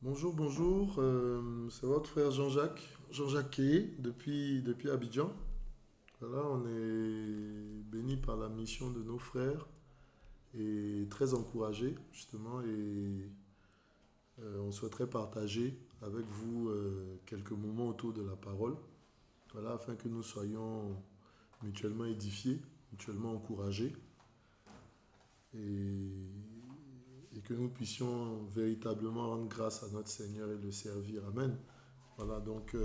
Bonjour, bonjour. C'est votre frère Jean-Jacques, Jean-Jacques Keye, depuis Abidjan. Voilà, on est béni par la mission de nos frères et très encouragé justement et on souhaiterait partager avec vous quelques moments autour de la parole. Voilà, afin que nous soyons mutuellement édifiés, mutuellement encouragés et, et que nous puissions véritablement rendre grâce à notre Seigneur et le servir. Amen. Voilà, donc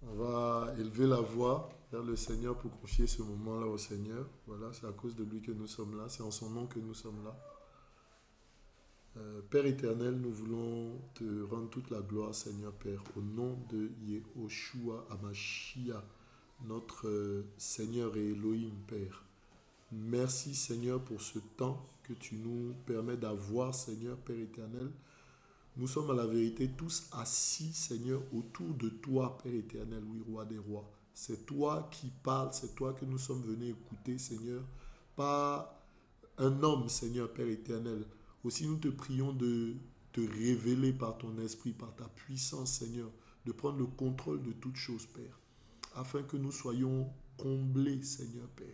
on va élever la voix vers le Seigneur pour confier ce moment-là au Seigneur. Voilà, c'est à cause de lui que nous sommes là, c'est en son nom que nous sommes là. Père éternel, nous voulons te rendre toute la gloire, Seigneur Père, au nom de Yehoshua Amashia, notre Seigneur et Elohim, Père. Merci, Seigneur, pour ce temps que tu nous permets d'avoir, Seigneur Père éternel. Nous sommes à la vérité tous assis, Seigneur, autour de toi, Père éternel, oui, Roi des rois. C'est toi qui parles, c'est toi que nous sommes venus écouter, Seigneur, pas un homme, Seigneur, Père éternel. Aussi, nous te prions de te révéler par ton esprit, par ta puissance, Seigneur, de prendre le contrôle de toutes choses, Père, afin que nous soyons comblés, Seigneur, Père,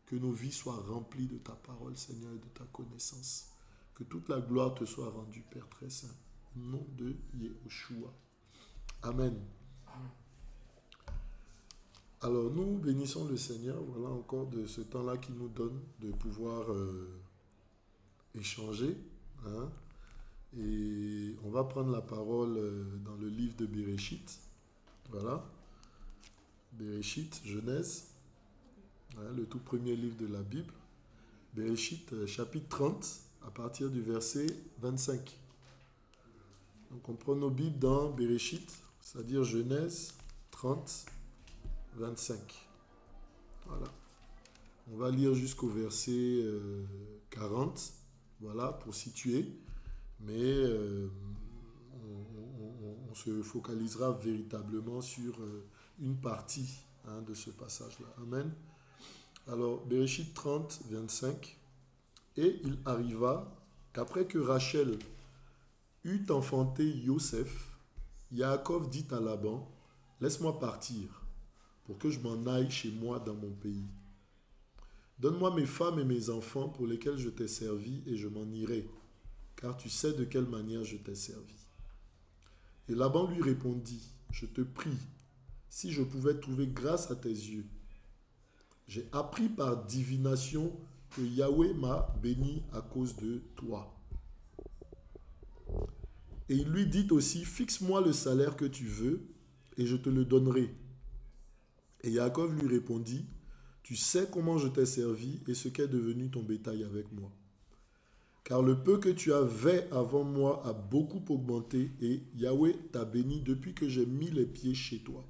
que nos vies soient remplies de ta parole, Seigneur, et de ta connaissance. Que toute la gloire te soit rendue, Père très saint. Au nom de Yehoshua. Amen. Alors nous bénissons le Seigneur, voilà encore de ce temps-là qu'il nous donne de pouvoir échanger. Hein, et on va prendre la parole dans le livre de Béréchit. Voilà. Béréchit, Genèse, hein, le tout premier livre de la Bible. Béréchit, chapitre 30, à partir du verset 25. Donc on prend nos Bibles dans Béréchit, c'est-à-dire Genèse 30, 25. Voilà. On va lire jusqu'au verset 40, voilà, pour situer. Mais on se focalisera véritablement sur une partie, hein, de ce passage-là. Amen. Alors, Béréchit 30, 25. Et il arriva qu'après que Rachel eut enfanté Yosef, Yaakov dit à Laban, laisse-moi partir, pour que je m'en aille chez moi dans mon pays. Donne-moi mes femmes et mes enfants pour lesquels je t'ai servi, et je m'en irai, car tu sais de quelle manière je t'ai servi. Et Laban lui répondit, je te prie, si je pouvais trouver grâce à tes yeux. J'ai appris par divination que Yahweh m'a béni à cause de toi. Et il lui dit aussi, fixe-moi le salaire que tu veux, et je te le donnerai. Et Yaakov lui répondit, tu sais comment je t'ai servi et ce qu'est devenu ton bétail avec moi. Car le peu que tu avais avant moi a beaucoup augmenté, et Yahweh t'a béni depuis que j'ai mis les pieds chez toi.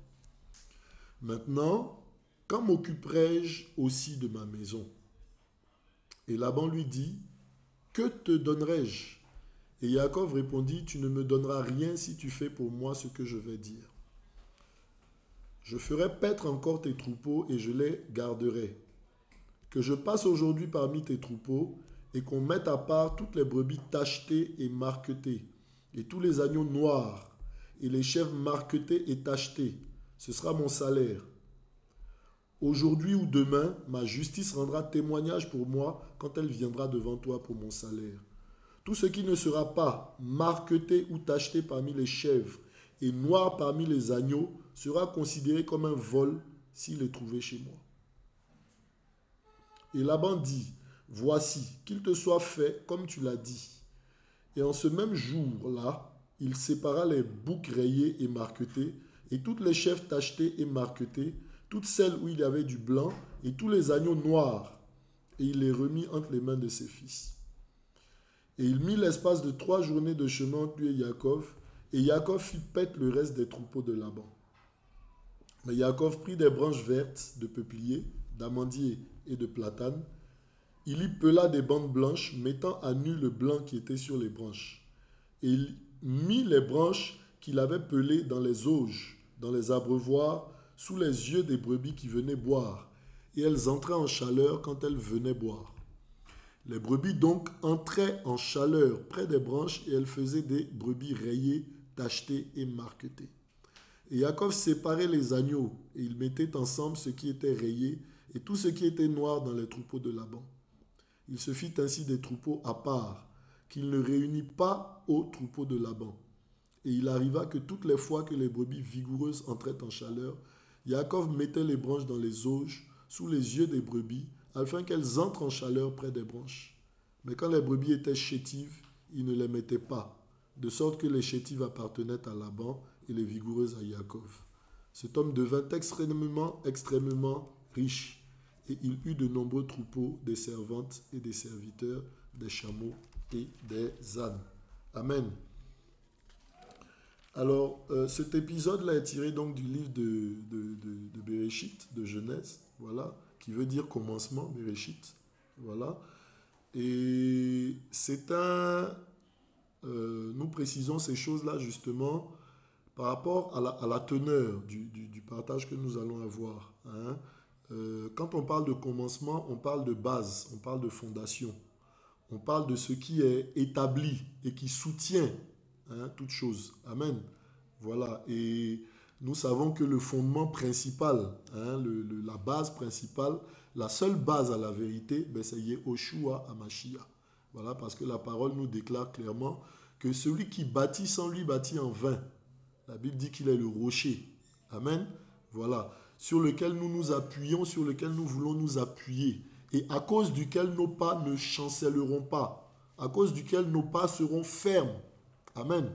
Maintenant, quand m'occuperai-je aussi de ma maison? Et Laban lui dit, que te donnerai-je? Et Yaakov répondit, tu ne me donneras rien si tu fais pour moi ce que je vais dire. Je ferai paître encore tes troupeaux et je les garderai. Que je passe aujourd'hui parmi tes troupeaux et qu'on mette à part toutes les brebis tachetées et marquetées, et tous les agneaux noirs, et les chèvres marquetées et tachetées. Ce sera mon salaire. Aujourd'hui ou demain, ma justice rendra témoignage pour moi quand elle viendra devant toi pour mon salaire. Tout ce qui ne sera pas marqueté ou tacheté parmi les chèvres et noir parmi les agneaux sera considéré comme un vol s'il est trouvé chez moi. Et Laban dit, voici, qu'il te soit fait comme tu l'as dit. Et en ce même jour-là, il sépara les boucs rayés et marquetés, et toutes les chèvres tachetées et marquetées, toutes celles où il y avait du blanc, et tous les agneaux noirs, et il les remit entre les mains de ses fils. Et il mit l'espace de 3 journées de chemin entre lui et Yaakov fit paître le reste des troupeaux de Laban. Mais Yaakov prit des branches vertes de peuplier, d'amandier et de platane. Il y pela des bandes blanches, mettant à nu le blanc qui était sur les branches. Et il mit les branches qu'il avait pelées dans les auges, dans les abreuvoirs, sous les yeux des brebis qui venaient boire. Et elles entraient en chaleur quand elles venaient boire. Les brebis donc entraient en chaleur près des branches et elles faisaient des brebis rayées, tachetées et marquetées. Et Jacob séparait les agneaux et il mettait ensemble ce qui était rayé et tout ce qui était noir dans les troupeaux de Laban. Il se fit ainsi des troupeaux à part, qu'il ne réunit pas aux troupeaux de Laban. Et il arriva que toutes les fois que les brebis vigoureuses entraient en chaleur, Jacob mettait les branches dans les auges sous les yeux des brebis, afin qu'elles entrent en chaleur près des branches. Mais quand les brebis étaient chétives, il ne les mettait pas, de sorte que les chétives appartenaient à Laban et les vigoureuses à Jacob. Cet homme devint extrêmement riche, et il eut de nombreux troupeaux, des servantes et des serviteurs, des chameaux et des ânes. Amen. Alors, cet épisode-là est tiré donc du livre de Bereshit, de Genèse, voilà, qui veut dire commencement, Bereshit, voilà. Et c'est nous précisons ces choses-là justement par rapport à la teneur du partage que nous allons avoir. Hein. Quand on parle de commencement, on parle de base, on parle de fondation, on parle de ce qui est établi et qui soutient toute chose. Amen. Voilà. Et nous savons que le fondement principal, la base principale, la seule base à la vérité, c'est Yehoshua HaMashiach. Voilà, parce que la parole nous déclare clairement que celui qui bâtit sans lui bâtit en vain. La Bible dit qu'il est le rocher. Amen. Voilà. Sur lequel nous nous appuyons, sur lequel nous voulons nous appuyer. Et à cause duquel nos pas ne chancelleront pas. À cause duquel nos pas seront fermes. Amen.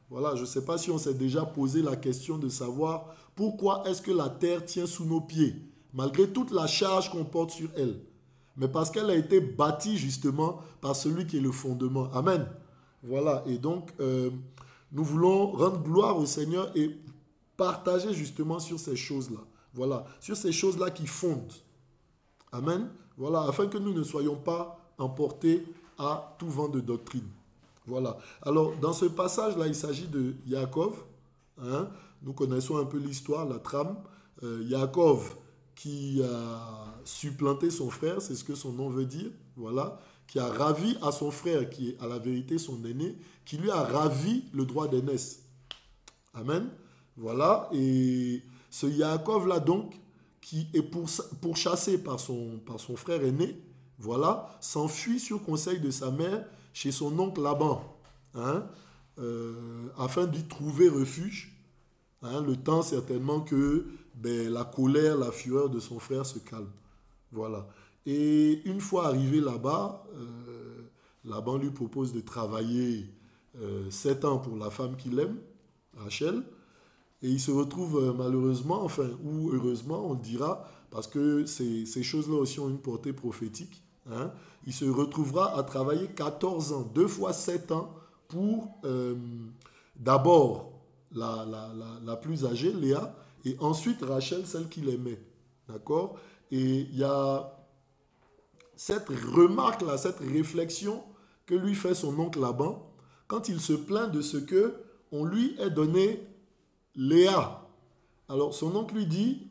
Voilà, je ne sais pas si on s'est déjà posé la question de savoir pourquoi est-ce que la terre tient sous nos pieds, malgré toute la charge qu'on porte sur elle. Mais parce qu'elle a été bâtie justement par celui qui est le fondement. Amen. Voilà, et donc nous voulons rendre gloire au Seigneur et partager justement sur ces choses-là. Voilà, sur ces choses-là qui fondent. Amen. Voilà, afin que nous ne soyons pas emportés à tout vent de doctrine. Voilà. Alors, dans ce passage-là, il s'agit de Yaakov. Nous connaissons un peu l'histoire, la trame. Yaakov qui a supplanté son frère, c'est ce que son nom veut dire. Voilà. Qui a ravi à son frère, qui est à la vérité son aîné, qui lui a ravi le droit d'aînesse. Amen. Voilà. Et ce Yaakov-là, donc, qui est pourchassé par son frère aîné, voilà, s'enfuit sur conseil de sa mère chez son oncle Laban, afin d'y trouver refuge, le temps certainement que la colère, la fureur de son frère se calme. Voilà. Et une fois arrivé là-bas, Laban lui propose de travailler 7 ans pour la femme qu'il aime, Rachel, et il se retrouve malheureusement, ou heureusement, on le dira, parce que ces choses-là aussi ont une portée prophétique. Il se retrouvera à travailler 14 ans, 2 fois 7 ans, pour d'abord la plus âgée, Léa, et ensuite Rachel, celle qu'il aimait. D'accord? Et il y a cette remarque-là, cette réflexion que lui fait son oncle Laban, quand il se plaint de ce que on lui ait donné Léa. Alors son oncle lui dit,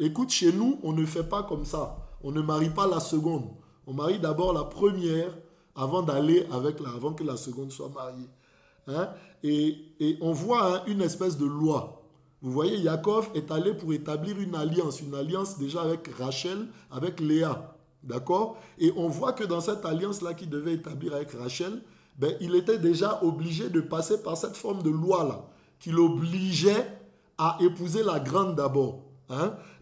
écoute, chez nous, on ne fait pas comme ça. On ne marie pas la seconde. On marie d'abord la première avant avant que la seconde soit mariée. Et on voit une espèce de loi. Vous voyez, Yaakov est allé pour établir une alliance déjà avec Rachel, avec Léa. D'accord? Et on voit que dans cette alliance-là qu'il devait établir avec Rachel, il était déjà obligé de passer par cette forme de loi-là, qui l'obligeait à épouser la grande d'abord.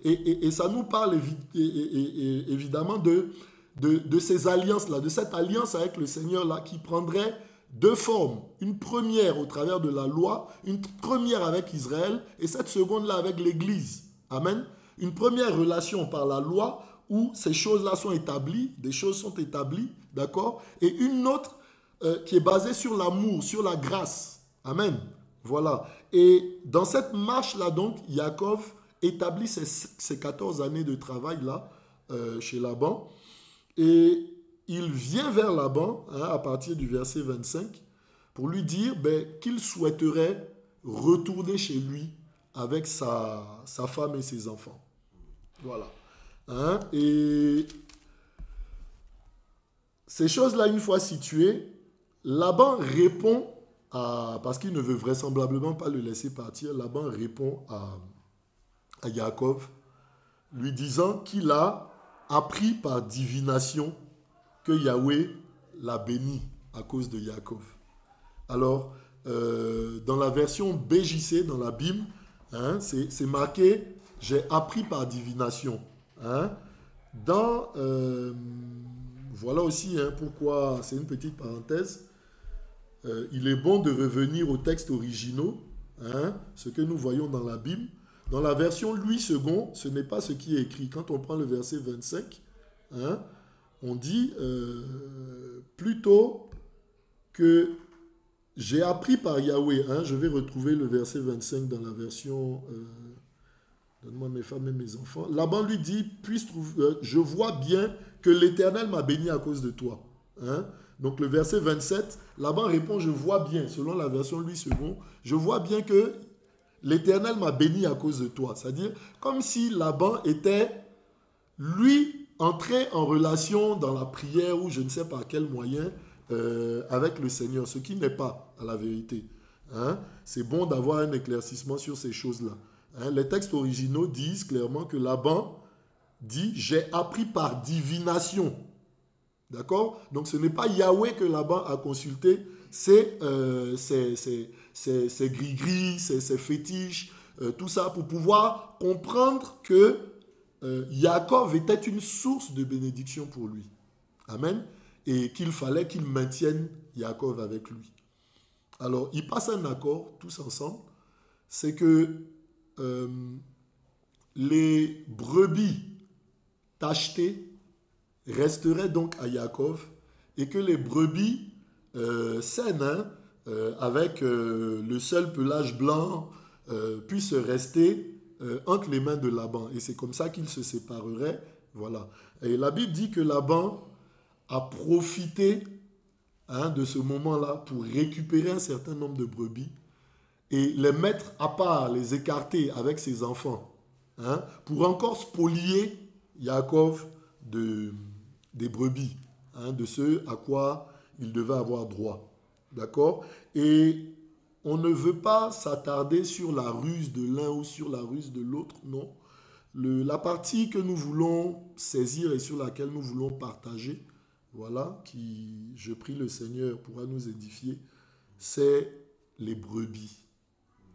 Et ça nous parle évidemment de ces alliances-là, de cette alliance avec le Seigneur-là qui prendrait 2 formes. Une première au travers de la loi, une première avec Israël et cette seconde-là avec l'Église. Amen. Une première relation par la loi où ces choses-là sont établies, des choses sont établies, d'accord? Et une autre qui est basée sur l'amour, sur la grâce. Amen. Voilà. Et dans cette marche-là, donc, Yaakov établit ces 14 années de travail-là chez Laban. Et il vient vers Laban, à partir du verset 25, pour lui dire qu'il souhaiterait retourner chez lui avec sa femme et ses enfants. Voilà. Et ces choses-là, une fois situées, Laban répond parce qu'il ne veut vraisemblablement pas le laisser partir, Laban répond à Yaakov, lui disant qu'il a appris par divination que Yahweh l'a béni à cause de Yaakov. Alors, dans la version BJC, dans la Bible, hein, c'est marqué « J'ai appris par divination hein. ». Voilà aussi hein, pourquoi, c'est une petite parenthèse, il est bon de revenir aux textes originaux, hein, ce que nous voyons dans la Bible. Dans la version Louis II, ce n'est pas ce qui est écrit. Quand on prend le verset 25, hein, on dit plutôt que j'ai appris par Yahweh. Hein, je vais retrouver le verset 25 dans la version... donne-moi mes femmes et mes enfants. Laban lui dit, je vois bien que l'Éternel m'a béni à cause de toi. Hein? Donc le verset 27, Laban répond, je vois bien, selon la version Louis II, je vois bien que l'Éternel m'a béni à cause de toi. C'est-à-dire, comme si Laban était, lui, entré en relation dans la prière ou je ne sais par quel moyen avec le Seigneur, ce qui n'est pas à la vérité. Hein? C'est bon d'avoir un éclaircissement sur ces choses-là. Hein? Les textes originaux disent clairement que Laban dit, j'ai appris par divination. D'accord? Donc ce n'est pas Yahweh que Laban a consulté, c'est gris-gris, c'est fétiche, tout ça pour pouvoir comprendre que Yaakov était une source de bénédiction pour lui. Amen. Et qu'il fallait qu'il maintienne Yaakov avec lui. Alors, ils passent un accord tous ensemble, c'est que les brebis tachetées resterait donc à Yaakov et que les brebis saines, hein, avec le seul pelage blanc, puissent rester entre les mains de Laban. Et c'est comme ça qu'ils se sépareraient. Voilà. Et la Bible dit que Laban a profité hein, de ce moment-là pour récupérer un certain nombre de brebis et les mettre à part, les écarter avec ses enfants, hein, pour encore spolier Yaakov des brebis, hein, de ce à quoi il devait avoir droit. D'accord? Et on ne veut pas s'attarder sur la ruse de l'un ou sur la ruse de l'autre, non. La partie que nous voulons saisir et sur laquelle nous voulons partager, voilà, qui, je prie le Seigneur, pourra nous édifier, c'est les brebis.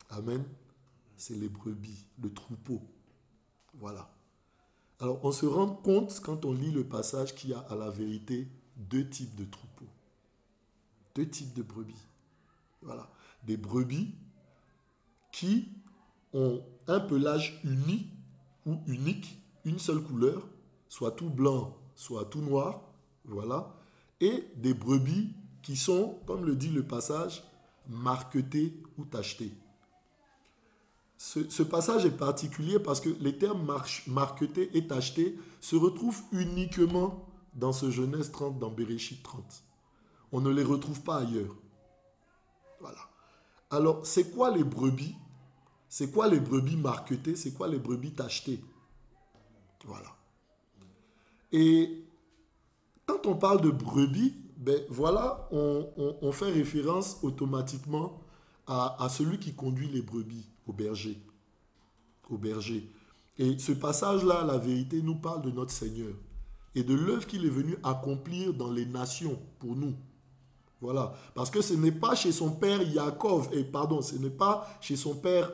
Amen. C'est les brebis, le troupeau. Voilà. Alors, on se rend compte, quand on lit le passage, qu'il y a à la vérité deux types de troupeaux. Deux types de brebis. Voilà. Des brebis qui ont un pelage uni ou unique, une seule couleur, soit tout blanc, soit tout noir. Voilà. Et des brebis qui sont, comme le dit le passage, marquetées ou tachetées. Ce passage est particulier parce que les termes marqueté et tacheté se retrouvent uniquement dans ce Genèse 30, dans Béréchit 30. On ne les retrouve pas ailleurs. Voilà. Alors, c'est quoi les brebis? C'est quoi les brebis marquetées? C'est quoi les brebis tachetées? Voilà. Et quand on parle de brebis, ben voilà, on fait référence automatiquement à celui qui conduit les brebis, au berger. Au berger. Et ce passage-là, la vérité, nous parle de notre Seigneur et de l'œuvre qu'il est venu accomplir dans les nations pour nous. Voilà. Parce que ce n'est pas chez son père Yaakov, ce n'est pas chez son père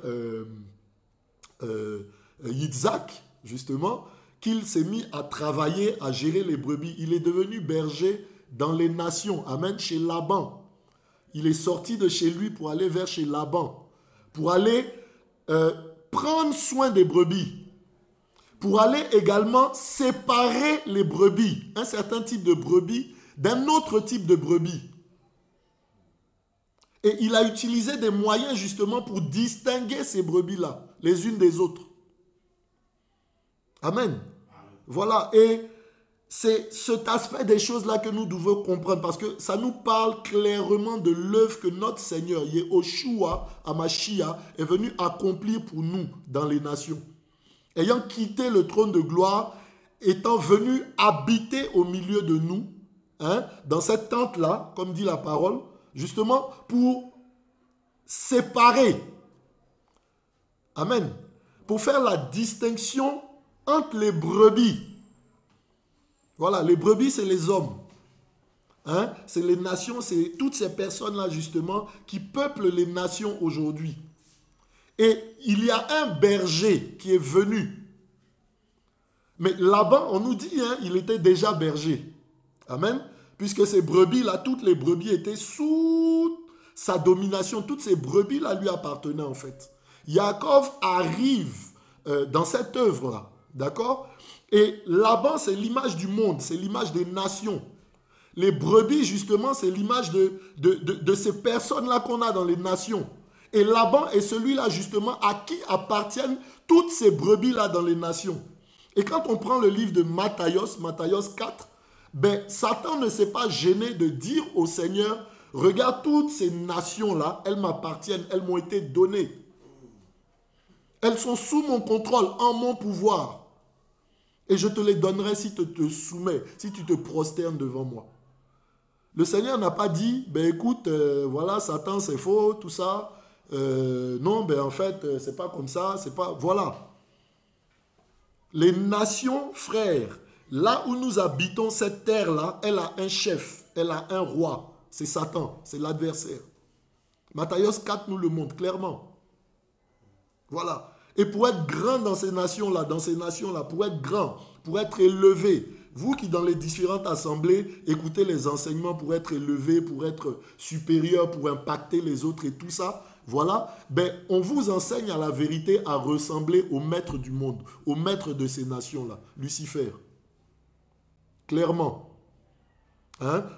Yitzhak, justement, qu'il s'est mis à travailler, à gérer les brebis. Il est devenu berger dans les nations. Amen, chez Laban. Il est sorti de chez lui pour aller vers chez Laban, pour aller prendre soin des brebis, pour aller également séparer les brebis, un certain type de brebis, d'un autre type de brebis. Et il a utilisé des moyens justement pour distinguer ces brebis-là, les unes des autres. Amen. Voilà, et c'est cet aspect des choses-là que nous devons comprendre parce que ça nous parle clairement de l'œuvre que notre Seigneur, Yehoshua Hamashiach, est venu accomplir pour nous dans les nations. Ayant quitté le trône de gloire, étant venu habiter au milieu de nous, dans cette tente-là, comme dit la parole, justement pour séparer. Amen. Pour faire la distinction entre les brebis. Voilà, les brebis, c'est les hommes. C'est les nations, c'est toutes ces personnes-là, justement, qui peuplent les nations aujourd'hui. Et il y a un berger qui est venu. Mais là-bas, on nous dit, il était déjà berger. Amen. Puisque ces brebis-là, toutes les brebis étaient sous sa domination. Toutes ces brebis-là lui appartenaient en fait. Yaakov arrive dans cette œuvre-là. D'accord? Et Laban, c'est l'image du monde, c'est l'image des nations. Les brebis, justement, c'est l'image de ces personnes-là qu'on a dans les nations. Et Laban est celui-là, justement, à qui appartiennent toutes ces brebis-là dans les nations. Et quand on prend le livre de Matthios 4, Satan ne s'est pas gêné de dire au Seigneur, regarde toutes ces nations-là, elles m'appartiennent, elles m'ont été données. Elles sont sous mon contrôle, en mon pouvoir. Et je te les donnerai si tu te soumets, si tu te prosternes devant moi. Le Seigneur n'a pas dit, écoute, voilà, Satan c'est faux, tout ça. Non, en fait, c'est pas comme ça, c'est pas... Voilà. Les nations, frères, là où nous habitons, cette terre-là, elle a un chef, elle a un roi. C'est Satan, c'est l'adversaire. Matthios 4 nous le montre clairement. Voilà. Et pour être grand dans ces nations-là, pour être grand, pour être élevé, vous qui dans les différentes assemblées écoutez les enseignements pour être élevé, pour être supérieur, pour impacter les autres et tout ça, voilà, on vous enseigne à la vérité à ressembler au maître du monde, au maître de ces nations-là, Lucifer. Clairement.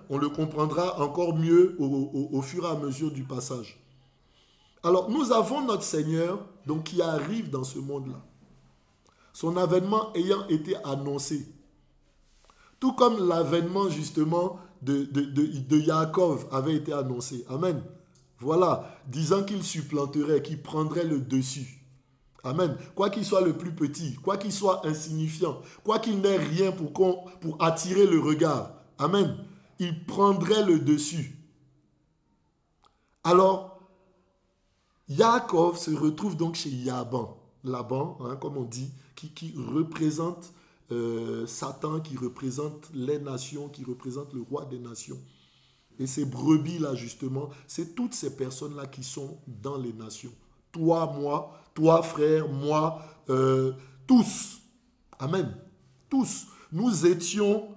On le comprendra encore mieux au fur et à mesure du passage. Alors, nous avons notre Seigneur donc, qui arrive dans ce monde-là. Son avènement ayant été annoncé. Tout comme l'avènement justement de Yaakov avait été annoncé. Amen. Voilà, disant qu'il supplanterait, qu'il prendrait le dessus. Amen. Quoi qu'il soit le plus petit, quoi qu'il soit insignifiant, quoi qu'il n'ait rien pour attirer le regard. Amen. Il prendrait le dessus. Alors, Yaakov se retrouve donc chez Laban, comme on dit, qui représente Satan, qui représente les nations, qui représente le roi des nations. Et ces brebis-là, justement, c'est toutes ces personnes-là qui sont dans les nations. Toi, moi, toi, frère, moi, tous. Amen. Tous. Nous étions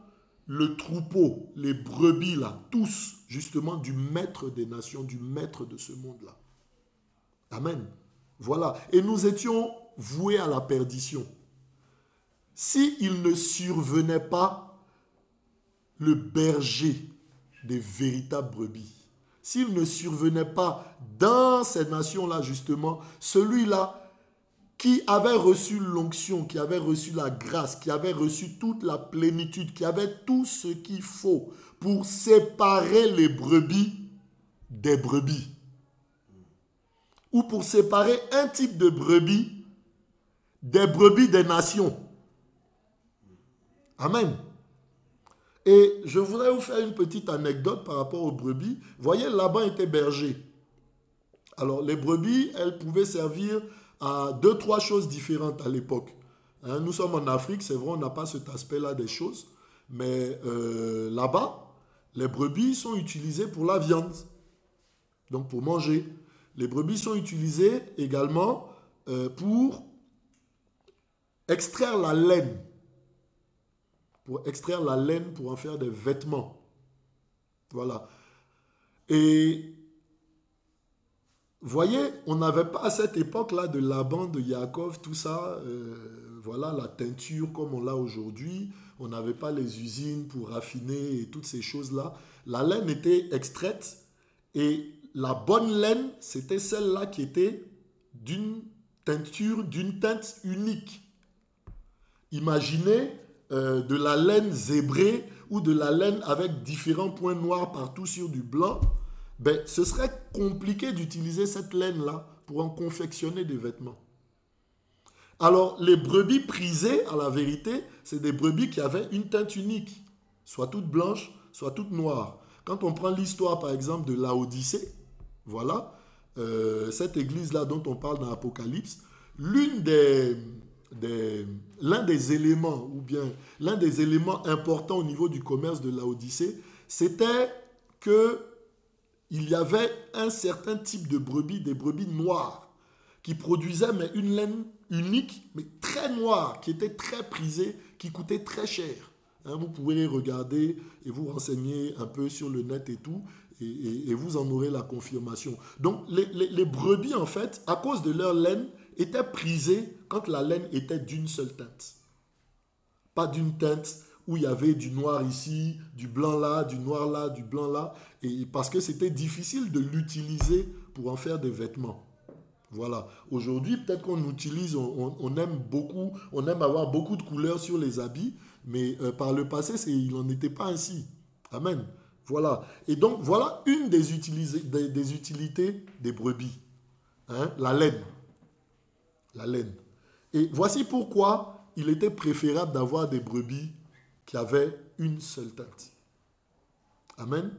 le troupeau, les brebis-là, tous, justement, du maître des nations, du maître de ce monde-là. Amen. Voilà. Et nous étions voués à la perdition. S'il ne survenait pas le berger des véritables brebis, s'il ne survenait pas dans ces nations-là, justement, celui-là qui avait reçu l'onction, qui avait reçu la grâce, qui avait reçu toute la plénitude, qui avait tout ce qu'il faut pour séparer les brebis des brebis. Ou pour séparer un type de brebis des nations. Amen. Et je voudrais vous faire une petite anecdote par rapport aux brebis. Vous voyez, Laban était berger. Alors, les brebis, elles pouvaient servir à 2-3 choses différentes à l'époque. Nous sommes en Afrique, c'est vrai, on n'a pas cet aspect-là des choses. Mais là-bas, les brebis sont utilisées pour la viande. Donc, pour manger. Les brebis sont utilisées également pour extraire la laine. Pour extraire la laine pour en faire des vêtements. Voilà. Et voyez, on n'avait pas à cette époque-là de Laban, de Yaakov, tout ça, voilà, la teinture comme on l'a aujourd'hui. On n'avait pas les usines pour raffiner et toutes ces choses-là. La laine était extraite et la bonne laine, c'était celle-là qui était d'une teinture, d'une teinte unique. Imaginez de la laine zébrée ou de la laine avec différents points noirs partout sur du blanc. Ce serait compliqué d'utiliser cette laine-là pour en confectionner des vêtements. Alors, les brebis prisées, à la vérité, c'est des brebis qui avaient une teinte unique. Soit toute blanche, soient toutes noires. Quand on prend l'histoire, par exemple, de Laodicée, voilà, cette église-là dont on parle dans l'Apocalypse, l'un des éléments, ou bien l'un des éléments importants au niveau du commerce de Laodicée, c'était qu'il y avait un certain type de brebis, des brebis noires, qui produisaient mais une laine unique, mais très noire, qui était très prisée, qui coûtait très cher. Hein, vous pouvez regarder et vous renseigner un peu sur le net et tout, et vous en aurez la confirmation. Donc, les brebis, en fait, à cause de leur laine, étaient prisées quand la laine était d'une seule teinte. Pas d'une teinte où il y avait du noir ici, du blanc là, du noir là, du blanc là, et parce que c'était difficile de l'utiliser pour en faire des vêtements. Voilà. Aujourd'hui, peut-être qu'on utilise, on aime beaucoup, on aime avoir beaucoup de couleurs sur les habits, mais par le passé, il n'en était pas ainsi. Amen. Voilà. Et donc, voilà une des utilités des brebis. Hein? La laine. La laine. Et voici pourquoi il était préférable d'avoir des brebis qui avaient une seule teinte. Amen.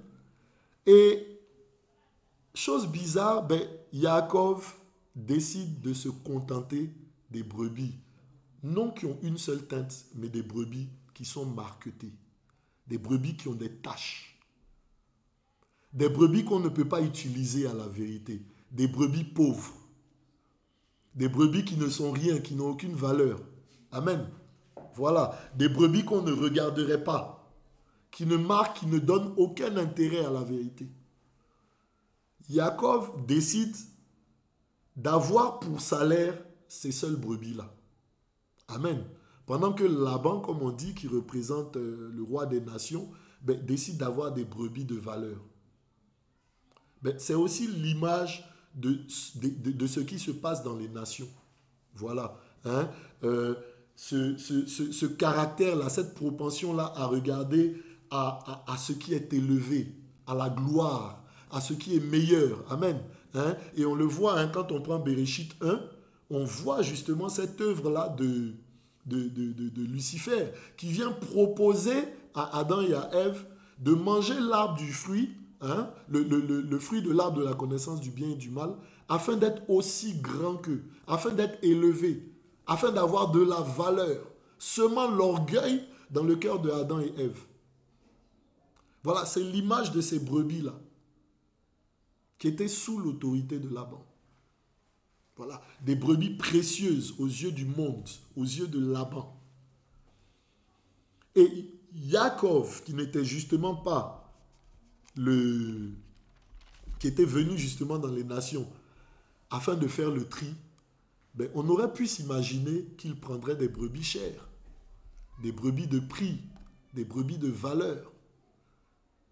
Et, chose bizarre, Yaakov décide de se contenter des brebis, non qui ont une seule teinte, mais des brebis qui sont marquetées, des brebis qui ont des taches, des brebis qu'on ne peut pas utiliser à la vérité, des brebis pauvres, des brebis qui ne sont rien, qui n'ont aucune valeur. Amen. Voilà, des brebis qu'on ne regarderait pas, qui ne marquent, qui ne donnent aucun intérêt à la vérité. Yaakov décide d'avoir pour salaire ces seules brebis-là. Amen. Pendant que Laban, comme on dit, qui représente le roi des nations, décide d'avoir des brebis de valeur. C'est aussi l'image de ce qui se passe dans les nations. Voilà. Hein? Ce caractère-là, cette propension-là à regarder à ce qui est élevé, à la gloire, à ce qui est meilleur. Amen. Hein? Et on le voit, hein, quand on prend Bereshit 1, on voit justement cette œuvre-là de Lucifer qui vient proposer à Adam et à Ève de manger l'arbre du fruit, hein, le fruit de l'arbre de la connaissance du bien et du mal, afin d'être aussi grand qu'eux, afin d'être élevé, afin d'avoir de la valeur, semant l'orgueil dans le cœur de Adam et Ève. Voilà, c'est l'image de ces brebis-là, qui étaient sous l'autorité de Laban. Voilà, des brebis précieuses aux yeux du monde, aux yeux de Laban. Et Yaakov, qui n'était justement pas qui était venu justement dans les nations afin de faire le tri, on aurait pu s'imaginer qu'il prendrait des brebis chères, des brebis de prix, des brebis de valeur.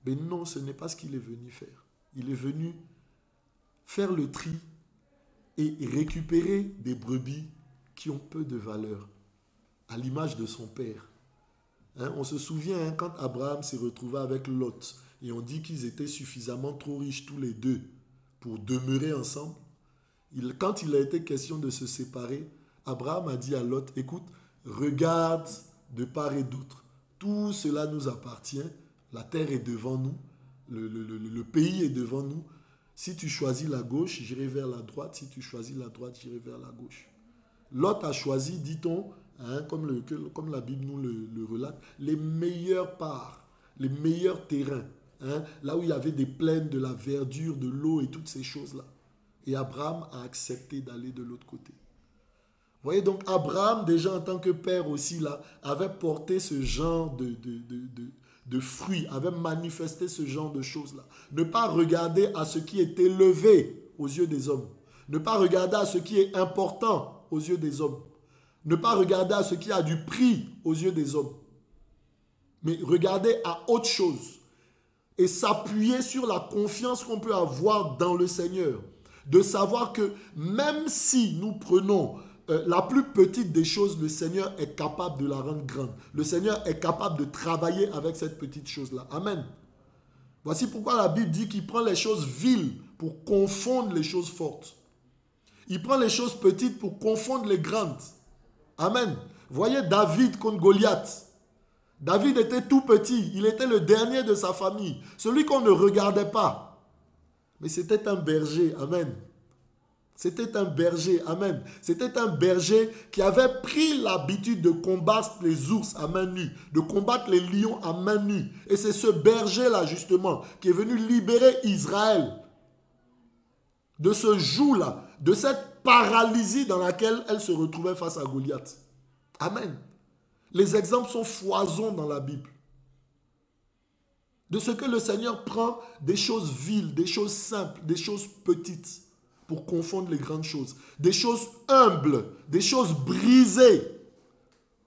Mais non, ce n'est pas ce qu'il est venu faire. Il est venu faire le tri et récupérer des brebis qui ont peu de valeur, à l'image de son père. Hein, on se souvient, hein, quand Abraham s'est retrouvé avec Lot, et on dit qu'ils étaient suffisamment trop riches tous les deux pour demeurer ensemble. Quand il a été question de se séparer, Abraham a dit à Lot, écoute, regarde de part et d'autre, tout cela nous appartient, la terre est devant nous, le pays est devant nous. Si tu choisis la gauche, j'irai vers la droite. Si tu choisis la droite, j'irai vers la gauche. Lot a choisi, dit-on, hein, comme la Bible nous le relate, les meilleures parts, les meilleurs terrains, hein, là où il y avait des plaines, de la verdure, de l'eau et toutes ces choses-là. Et Abraham a accepté d'aller de l'autre côté. Vous voyez, donc Abraham, déjà en tant que père aussi, là, avait porté ce genre de fruits, avait manifesté ce genre de choses-là. Ne pas regarder à ce qui est élevé aux yeux des hommes. Ne pas regarder à ce qui est important aux yeux des hommes. Ne pas regarder à ce qui a du prix aux yeux des hommes. Mais regarder à autre chose. Et s'appuyer sur la confiance qu'on peut avoir dans le Seigneur. De savoir que même si nous prenons la plus petite des choses, le Seigneur est capable de la rendre grande. Le Seigneur est capable de travailler avec cette petite chose-là. Amen. Voici pourquoi la Bible dit qu'il prend les choses viles pour confondre les choses fortes. Il prend les choses petites pour confondre les grandes. Amen. Voyez David contre Goliath. David était tout petit, il était le dernier de sa famille, celui qu'on ne regardait pas. Mais c'était un berger, amen. C'était un berger, amen. C'était un berger qui avait pris l'habitude de combattre les ours à main nue, de combattre les lions à main nue. Et c'est ce berger-là, justement, qui est venu libérer Israël de ce joug-là, de cette paralysie dans laquelle elle se retrouvait face à Goliath. Amen. Les exemples sont foisons dans la Bible. De ce que le Seigneur prend des choses viles, des choses simples, des choses petites pour confondre les grandes choses. Des choses humbles, des choses brisées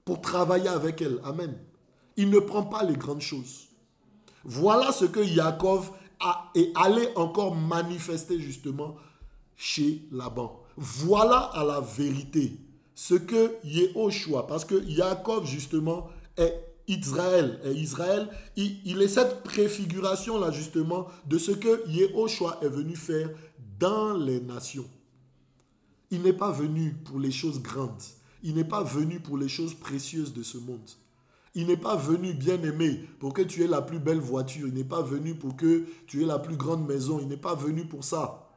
pour travailler avec elles. Amen. Il ne prend pas les grandes choses. Voilà ce que Jacob est allé encore manifester justement chez Laban. Voilà à la vérité ce que Yehoshua, parce que Jacob justement est Israël. Et Israël, il est cette préfiguration-là justement de ce que Yehoshua est venu faire dans les nations. Il n'est pas venu pour les choses grandes. Il n'est pas venu pour les choses précieuses de ce monde. Il n'est pas venu, bien-aimé, pour que tu aies la plus belle voiture. Il n'est pas venu pour que tu aies la plus grande maison. Il n'est pas venu pour ça.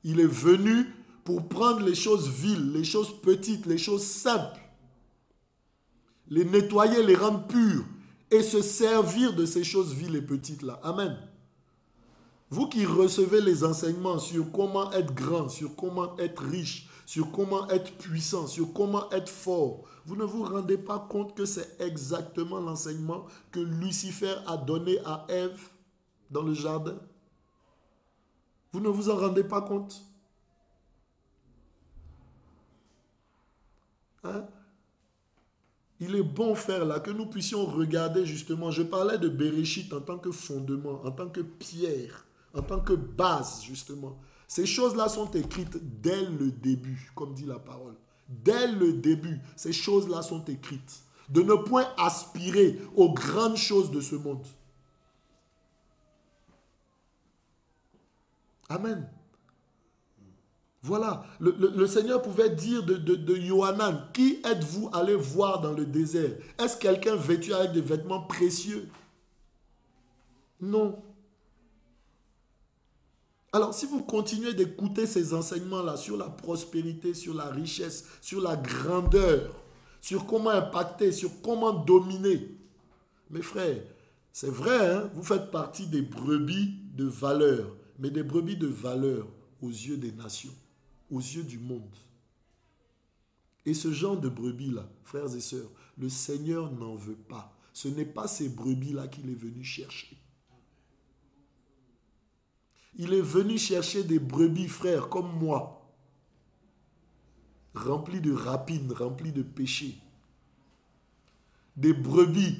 Il est venu pour prendre les choses viles, les choses petites, les choses simples, les nettoyer, les rendre pures et se servir de ces choses viles et petites-là. Amen. Vous qui recevez les enseignements sur comment être grand, sur comment être riche, sur comment être puissant, sur comment être fort, vous ne vous rendez pas compte que c'est exactement l'enseignement que Lucifer a donné à Ève dans le jardin? Vous ne vous en rendez pas compte? Hein? Il est bon, frère, là, que nous puissions regarder justement. Je parlais de Bereshit en tant que fondement, en tant que pierre, en tant que base, justement. Ces choses-là sont écrites dès le début, comme dit la parole. Dès le début, ces choses-là sont écrites. De ne point aspirer aux grandes choses de ce monde. Amen. Voilà, le Seigneur pouvait dire de Yohanan, qui êtes-vous allé voir dans le désert? Est-ce quelqu'un vêtu avec des vêtements précieux? Non. Alors, si vous continuez d'écouter ces enseignements-là sur la prospérité, sur la richesse, sur la grandeur, sur comment impacter, sur comment dominer, mes frères, c'est vrai, hein, vous faites partie des brebis de valeur, mais des brebis de valeur aux yeux des nations, aux yeux du monde. Et ce genre de brebis-là, frères et sœurs, le Seigneur n'en veut pas. Ce n'est pas ces brebis-là qu'il est venu chercher. Il est venu chercher des brebis, frères, comme moi, remplies de rapines, remplies de péchés. Des brebis,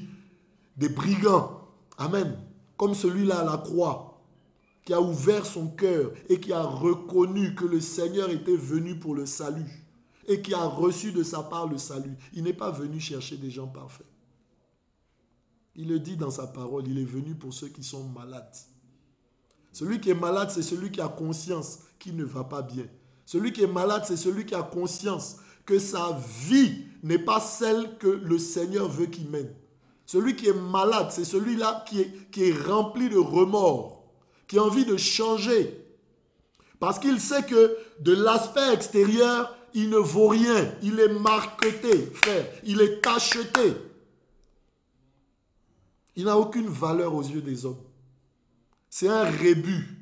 des brigands, amen, comme celui-là à la croix, qui a ouvert son cœur et qui a reconnu que le Seigneur était venu pour le salut et qui a reçu de sa part le salut. Il n'est pas venu chercher des gens parfaits. Il le dit dans sa parole, il est venu pour ceux qui sont malades. Celui qui est malade, c'est celui qui a conscience qu'il ne va pas bien. Celui qui est malade, c'est celui qui a conscience que sa vie n'est pas celle que le Seigneur veut qu'il mène. Celui qui est malade, c'est celui-là qui est rempli de remords, qui a envie de changer. Parce qu'il sait que de l'aspect extérieur, il ne vaut rien. Il est marqueté, frère. Il est tacheté. Il n'a aucune valeur aux yeux des hommes. C'est un rébut.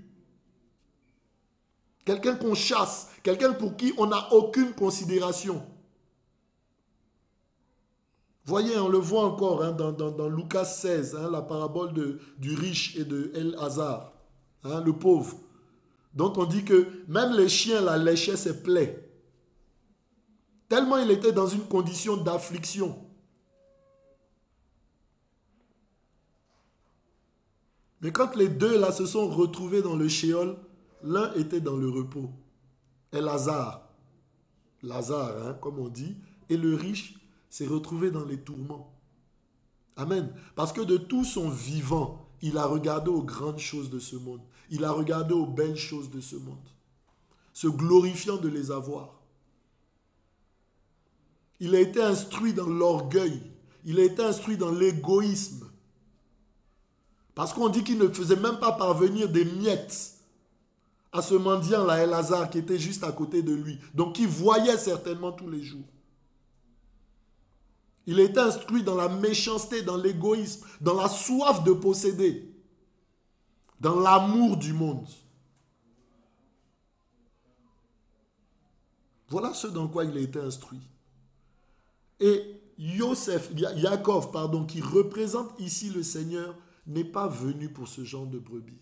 Quelqu'un qu'on chasse. Quelqu'un pour qui on n'a aucune considération. Voyez, on le voit encore hein, dans Lucas 16, hein, la parabole du riche et de El-Hazar, hein, le pauvre, dont on dit que même les chiens la léchaient ses plaies. Tellement il était dans une condition d'affliction. Mais quand les deux là se sont retrouvés dans le shéol, l'un était dans le repos. Et Lazare, hein, comme on dit, et le riche s'est retrouvé dans les tourments. Amen. Parce que de tout son vivant, il a regardé aux grandes choses de ce monde. Il a regardé aux belles choses de ce monde. Se glorifiant de les avoir. Il a été instruit dans l'orgueil. Il a été instruit dans l'égoïsme. Parce qu'on dit qu'il ne faisait même pas parvenir des miettes à ce mendiant-là, Elazar, qui était juste à côté de lui. Donc, il voyait certainement tous les jours. Il a été instruit dans la méchanceté, dans l'égoïsme, dans la soif de posséder, dans l'amour du monde. Voilà ce dans quoi il a été instruit. Et Yaakov, qui représente ici le Seigneur, n'est pas venu pour ce genre de brebis.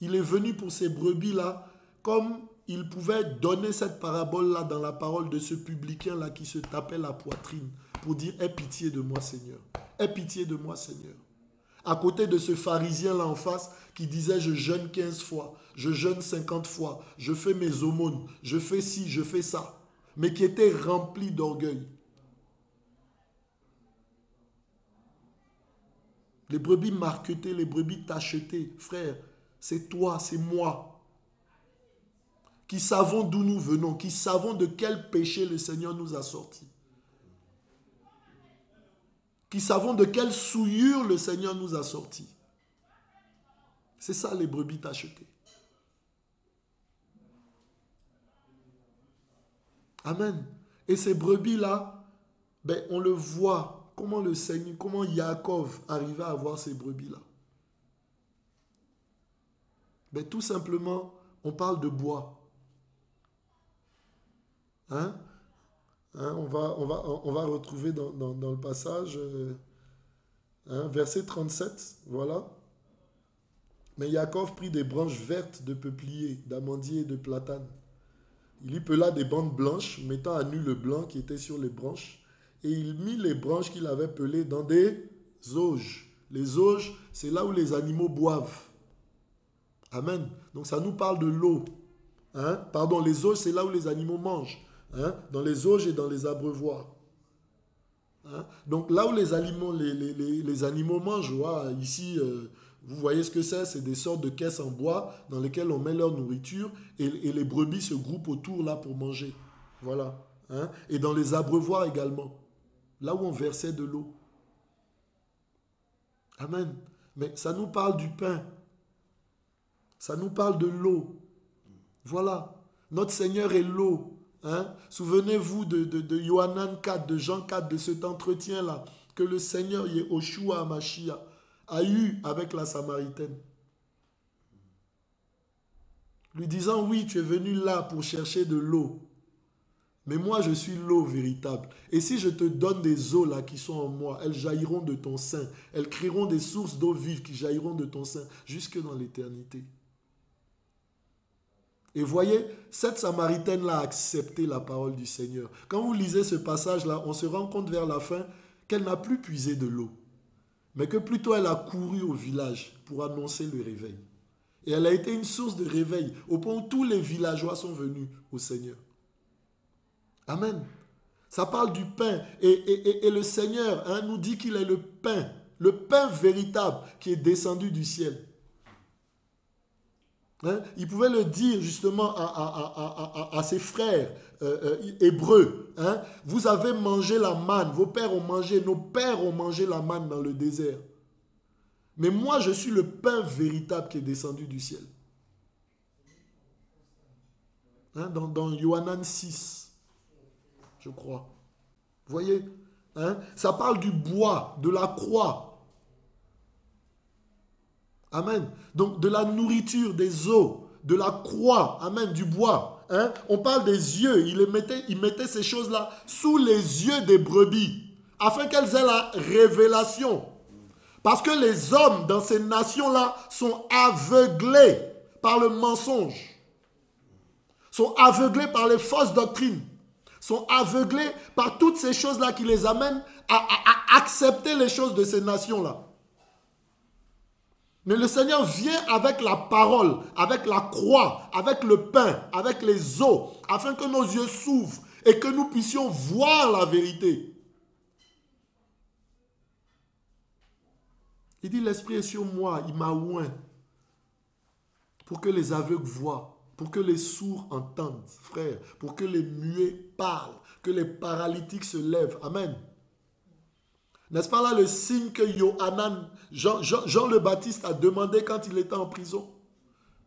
Il est venu pour ces brebis-là, comme il pouvait donner cette parabole-là dans la parole de ce publicain-là qui se tapait la poitrine pour dire « Aie pitié de moi, Seigneur. Aie pitié de moi, Seigneur. » À côté de ce pharisien-là en face qui disait « Je jeûne 15 fois, je jeûne 50 fois, je fais mes aumônes, je fais ci, je fais ça. » Mais qui était rempli d'orgueil. Les brebis marquetées, les brebis tachetées, frère, c'est toi, c'est moi, qui savons d'où nous venons, qui savons de quel péché le Seigneur nous a sortis, qui savons de quelle souillure le Seigneur nous a sortis. C'est ça les brebis tachetées. Amen. Et ces brebis-là, on le voit, comment le Seigneur, comment Yaakov arrivait à avoir ces brebis-là. Tout simplement, on parle de bois. On va retrouver dans le passage, verset 37, voilà. Mais Yaakov prit des branches vertes de peuplier, d'amandier et de platane. Il y pela des bandes blanches, mettant à nu le blanc qui était sur les branches, et il mit les branches qu'il avait pelées dans des auges. Les auges, c'est là où les animaux boivent. Amen. Donc ça nous parle de l'eau. Les auges, c'est là où les animaux mangent. Dans les auges et dans les abreuvoirs. Donc là où les animaux mangent, ici, vous voyez ce que c'est des sortes de caisses en bois dans lesquelles on met leur nourriture et les brebis se groupent autour là pour manger. Voilà. Et dans les abreuvoirs également. Là où on versait de l'eau. Amen. Mais ça nous parle du pain. Ça nous parle de l'eau. Voilà. Notre Seigneur est l'eau. Souvenez-vous de Yohanan 4, de Jean 4, de cet entretien-là que le Seigneur Yehoshua HaMashiach a eu avec la Samaritaine. Lui disant, oui, tu es venu là pour chercher de l'eau. Mais moi, je suis l'eau véritable. Et si je te donne des eaux là qui sont en moi, elles jailliront de ton sein. Elles créeront des sources d'eau vive qui jailliront de ton sein jusque dans l'éternité. Et voyez, cette Samaritaine-là a accepté la parole du Seigneur. Quand vous lisez ce passage-là, on se rend compte vers la fin qu'elle n'a plus puisé de l'eau, mais que plutôt elle a couru au village pour annoncer le réveil. Et elle a été une source de réveil, au point où tous les villageois sont venus au Seigneur. Amen. Ça parle du pain. Et le Seigneur nous dit qu'il est le pain véritable qui est descendu du ciel. Il pouvait le dire justement à ses frères hébreux. Vous avez mangé la manne, vos pères ont mangé, nos pères ont mangé la manne dans le désert. Mais moi, je suis le pain véritable qui est descendu du ciel. Dans Yohanan 6, je crois. Vous voyez, ça parle du bois, de la croix. Amen. Donc de la nourriture, des os, de la croix, amen, du bois. On parle des yeux. Il mettait ces choses-là sous les yeux des brebis, afin qu'elles aient la révélation. Parce que les hommes dans ces nations-là sont aveuglés par le mensonge, sont aveuglés par les fausses doctrines, sont aveuglés par toutes ces choses-là qui les amènent à accepter les choses de ces nations-là. Mais le Seigneur vient avec la parole, avec la croix, avec le pain, avec les os, afin que nos yeux s'ouvrent et que nous puissions voir la vérité. Il dit, l'Esprit est sur moi, il m'a oint, pour que les aveugles voient, pour que les sourds entendent, frère, pour que les muets parle, que les paralytiques se lèvent. Amen. N'est-ce pas là le signe que Jean le Baptiste a demandé quand il était en prison?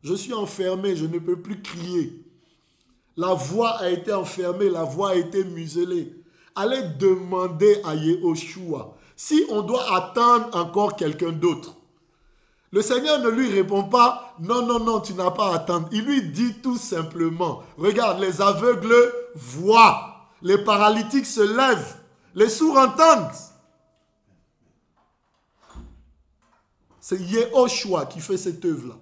Je suis enfermé, je ne peux plus crier. La voix a été enfermée, la voix a été muselée. Allez demander à Yehoshua si on doit attendre encore quelqu'un d'autre. Le Seigneur ne lui répond pas, non, non, non, tu n'as pas à attendre. Il lui dit tout simplement, regarde, les aveugles voient, les paralytiques se lèvent, les sourds entendent. C'est Yehoshua qui fait cette œuvre-là.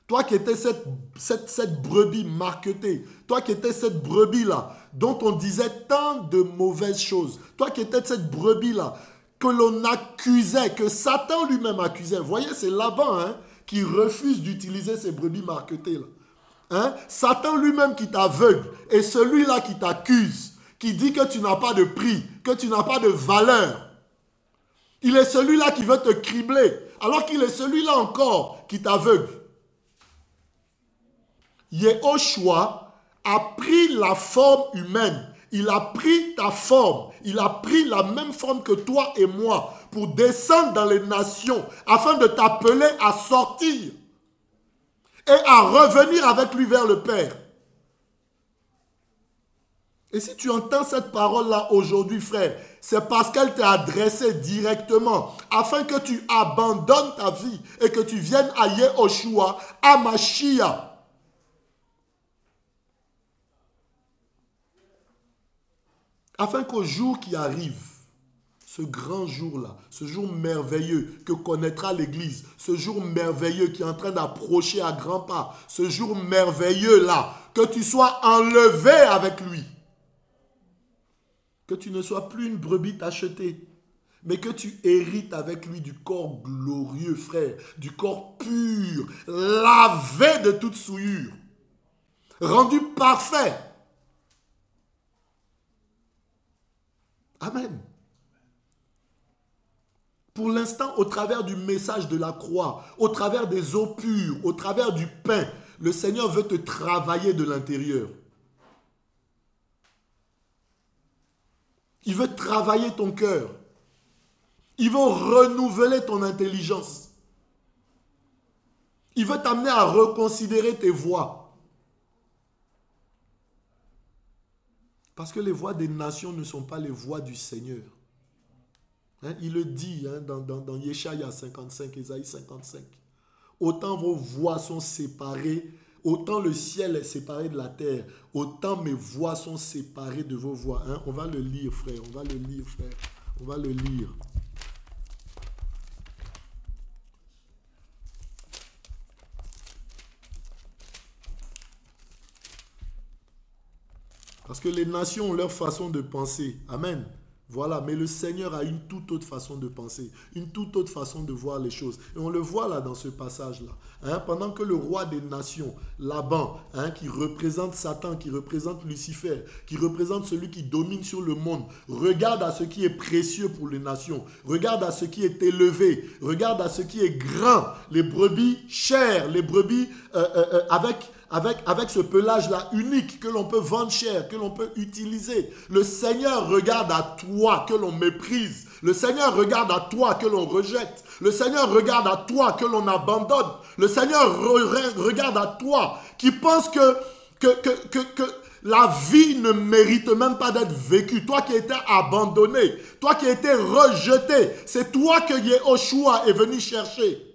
Toi qui étais cette brebis marquetée, toi qui étais cette brebis-là, dont on disait tant de mauvaises choses, toi qui étais cette brebis-là, que l'on accusait, que Satan lui-même accusait. Vous voyez, c'est Laban qui refuse d'utiliser ces brebis marquetées-là. Satan lui-même qui t'aveugle, et celui-là qui t'accuse, qui dit que tu n'as pas de prix, que tu n'as pas de valeur. Il est celui-là qui veut te cribler, alors qu'il est celui-là encore qui t'aveugle. Yehoshua a pris la forme humaine. Il a pris ta forme. Il a pris la même forme que toi et moi pour descendre dans les nations afin de t'appeler à sortir et à revenir avec lui vers le Père. Et si tu entends cette parole-là aujourd'hui, frère, c'est parce qu'elle t'est adressée directement afin que tu abandonnes ta vie et que tu viennes à Yehoshua, à Mashiach. Afin qu'au jour qui arrive, ce grand jour-là, ce jour merveilleux que connaîtra l'Église, ce jour merveilleux qui est en train d'approcher à grands pas, ce jour merveilleux-là, que tu sois enlevé avec lui. Que tu ne sois plus une brebis tachetée, mais que tu hérites avec lui du corps glorieux, frère, du corps pur, lavé de toute souillure, rendu parfait. Amen. Pour l'instant, au travers du message de la croix, au travers des eaux pures, au travers du pain, le Seigneur veut te travailler de l'intérieur. Il veut travailler ton cœur. Il veut renouveler ton intelligence. Il veut t'amener à reconsidérer tes voies. Parce que les voies des nations ne sont pas les voies du Seigneur. Il le dit dans Yeshaya 55, Ésaïe 55. Autant vos voies sont séparées, autant le ciel est séparé de la terre, autant mes voies sont séparées de vos voies. On va le lire, frère. On va le lire, frère. On va le lire. Parce que les nations ont leur façon de penser. Amen. Voilà, mais le Seigneur a une toute autre façon de penser, une toute autre façon de voir les choses. Et on le voit là dans ce passage-là. Pendant que le roi des nations, Laban, qui représente Satan, qui représente Lucifer, qui représente celui qui domine sur le monde, regarde à ce qui est précieux pour les nations, regarde à ce qui est élevé, regarde à ce qui est grand, les brebis chères, les brebis avec ce pelage-là unique que l'on peut vendre cher, que l'on peut utiliser. Le Seigneur regarde à toi que l'on méprise. Le Seigneur regarde à toi que l'on rejette. Le Seigneur regarde à toi que l'on abandonne. Le Seigneur regarde à toi qui pense que la vie ne mérite même pas d'être vécue. Toi qui étais abandonné, toi qui étais rejeté, c'est toi que Yehoshua est venu chercher.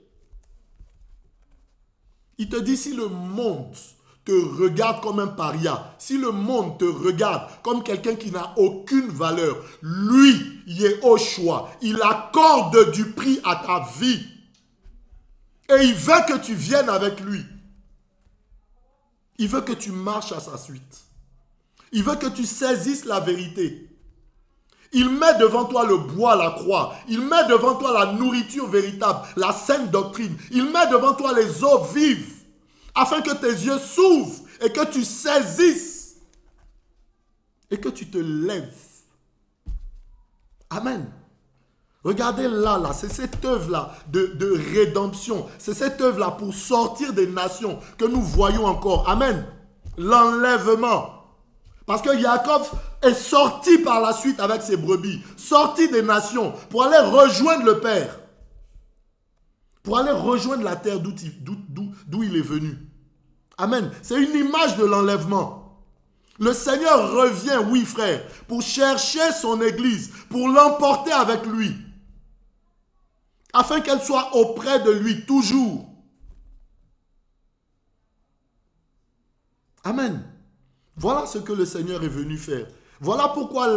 Il te dit, si le monde te regarde comme un paria, si le monde te regarde comme quelqu'un qui n'a aucune valeur, lui, Yehoshua, il accorde du prix à ta vie. Et il veut que tu viennes avec lui. Il veut que tu marches à sa suite. Il veut que tu saisisses la vérité. Il met devant toi le bois, la croix. Il met devant toi la nourriture véritable, la saine doctrine. Il met devant toi les eaux vives, afin que tes yeux s'ouvrent et que tu saisisses et que tu te lèves. Amen. Regardez là, c'est cette œuvre-là de rédemption. C'est cette œuvre-là pour sortir des nations que nous voyons encore. Amen. L'enlèvement. Parce que Jacob est sorti par la suite avec ses brebis, sorti des nations pour aller rejoindre le Père, pour aller rejoindre la terre d'où il est venu. Amen. C'est une image de l'enlèvement. Le Seigneur revient, oui frère, pour chercher son église, pour l'emporter avec lui, afin qu'elle soit auprès de lui toujours. Amen. Voilà ce que le Seigneur est venu faire. Voilà pourquoi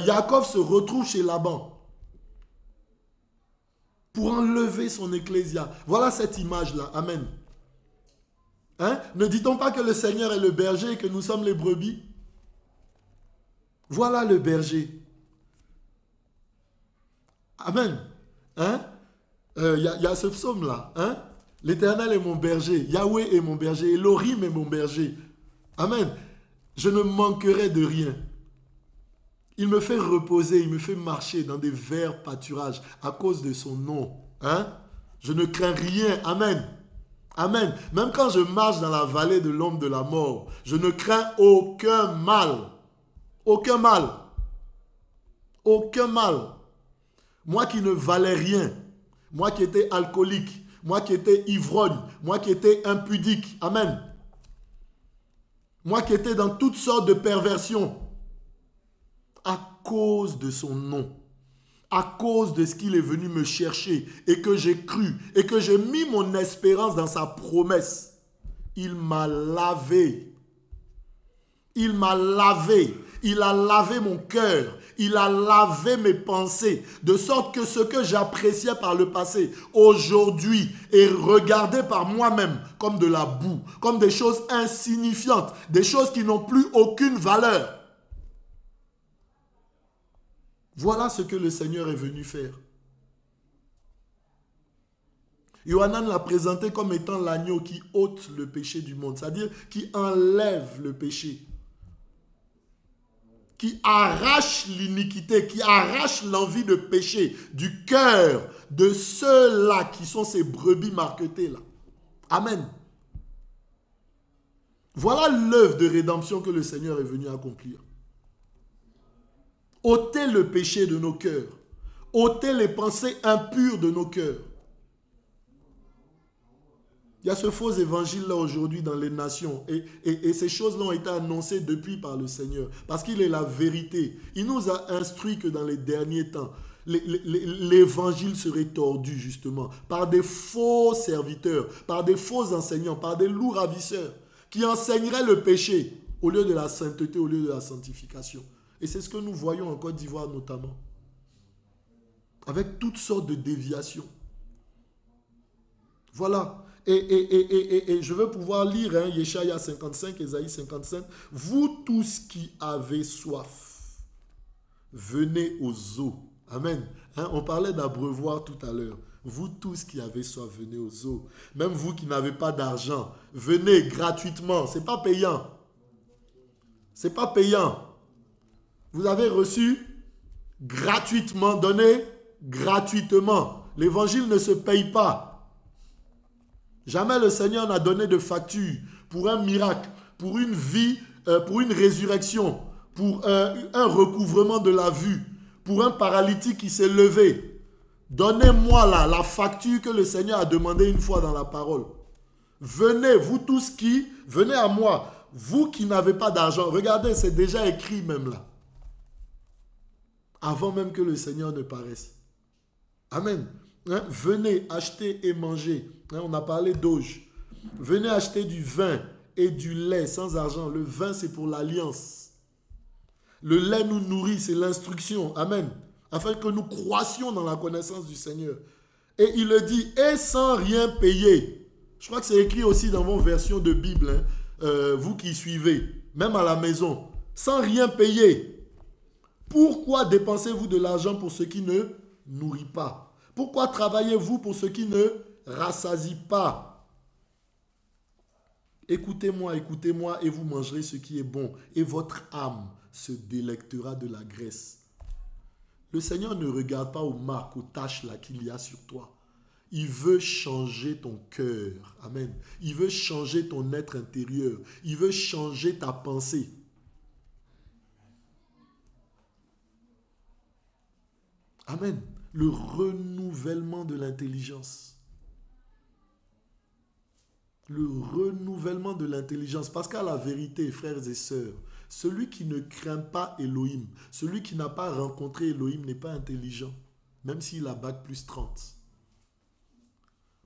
Jacob se retrouve chez Laban pour enlever son ecclésia. Voilà cette image-là. Amen. Hein? Ne dit-on pas que le Seigneur est le berger et que nous sommes les brebis? Voilà le berger. Amen. Hein? Y a ce psaume-là. Hein? L'Éternel est mon berger. Yahweh est mon berger. Elohim est mon berger. Amen. Je ne manquerai de rien. Il me fait reposer, il me fait marcher dans des verts pâturages à cause de son nom. Hein? Je ne crains rien. Amen. Amen. Même quand je marche dans la vallée de l'ombre de la mort, je ne crains aucun mal. Aucun mal. Aucun mal. Moi qui ne valais rien, moi qui étais alcoolique, moi qui étais ivrogne, moi qui étais impudique. Amen. Moi qui étais dans toutes sortes de perversions, à cause de son nom, à cause de ce qu'il est venu me chercher et que j'ai cru et que j'ai mis mon espérance dans sa promesse, il m'a lavé. Il m'a lavé. Il a lavé mon cœur. Il a lavé mes pensées. De sorte que ce que j'appréciais par le passé, aujourd'hui, est regardé par moi-même comme de la boue, comme des choses insignifiantes, des choses qui n'ont plus aucune valeur. Voilà ce que le Seigneur est venu faire. Yohanan l'a présenté comme étant l'agneau qui ôte le péché du monde, c'est-à-dire qui enlève le péché, qui arrache l'iniquité, qui arrache l'envie de péché du cœur de ceux-là qui sont ces brebis marquetées là. Amen. Voilà l'œuvre de rédemption que le Seigneur est venu accomplir. Ôter le péché de nos cœurs, ôter les pensées impures de nos cœurs. Il y a ce faux évangile-là aujourd'hui dans les nations et ces choses-là ont été annoncées depuis par le Seigneur parce qu'il est la vérité. Il nous a instruit que dans les derniers temps, l'évangile serait tordu justement par des faux serviteurs, par des faux enseignants, par des loups ravisseurs qui enseigneraient le péché au lieu de la sainteté, au lieu de la sanctification. Et c'est ce que nous voyons en Côte d'Ivoire notamment, avec toutes sortes de déviations. Voilà. Et je veux pouvoir lire Yeshaya 55, Ésaïe 55. Vous tous qui avez soif, venez aux eaux. Amen. On parlait d'abreuvoir tout à l'heure. Vous tous qui avez soif, venez aux eaux. Même vous qui n'avez pas d'argent, venez gratuitement. Ce n'est pas payant. Ce n'est pas payant. Vous avez reçu gratuitement, donné gratuitement. L'évangile ne se paye pas. Jamais le Seigneur n'a donné de facture pour un miracle, pour une vie, pour une résurrection, pour un recouvrement de la vue, pour un paralytique qui s'est levé. Donnez-moi là la facture que le Seigneur a demandé une fois dans la parole. Venez, vous tous qui, venez à moi, vous qui n'avez pas d'argent. Regardez, c'est déjà écrit même là. Avant même que le Seigneur ne paraisse. Amen. Venez acheter et manger. On a parlé d'auge. Venez acheter du vin et du lait sans argent. Le vin, c'est pour l'alliance. Le lait nous nourrit, c'est l'instruction. Amen. Afin que nous croissions dans la connaissance du Seigneur. Et il le dit, et sans rien payer. Je crois que c'est écrit aussi dans vos versions de Bible, vous qui suivez, même à la maison. Sans rien payer. Pourquoi dépensez-vous de l'argent pour ce qui ne nourrit pas? Pourquoi travaillez-vous pour ce qui ne rassasie pas? Écoutez-moi, écoutez-moi, et vous mangerez ce qui est bon, et votre âme se délectera de la graisse. Le Seigneur ne regarde pas aux marques, aux taches là qu'il y a sur toi. Il veut changer ton cœur. Amen. Il veut changer ton être intérieur. Il veut changer ta pensée. Amen. Le renouvellement de l'intelligence. Le renouvellement de l'intelligence. Parce qu'à la vérité, frères et sœurs, celui qui ne craint pas Elohim, celui qui n'a pas rencontré Elohim n'est pas intelligent, même s'il a bac plus 30.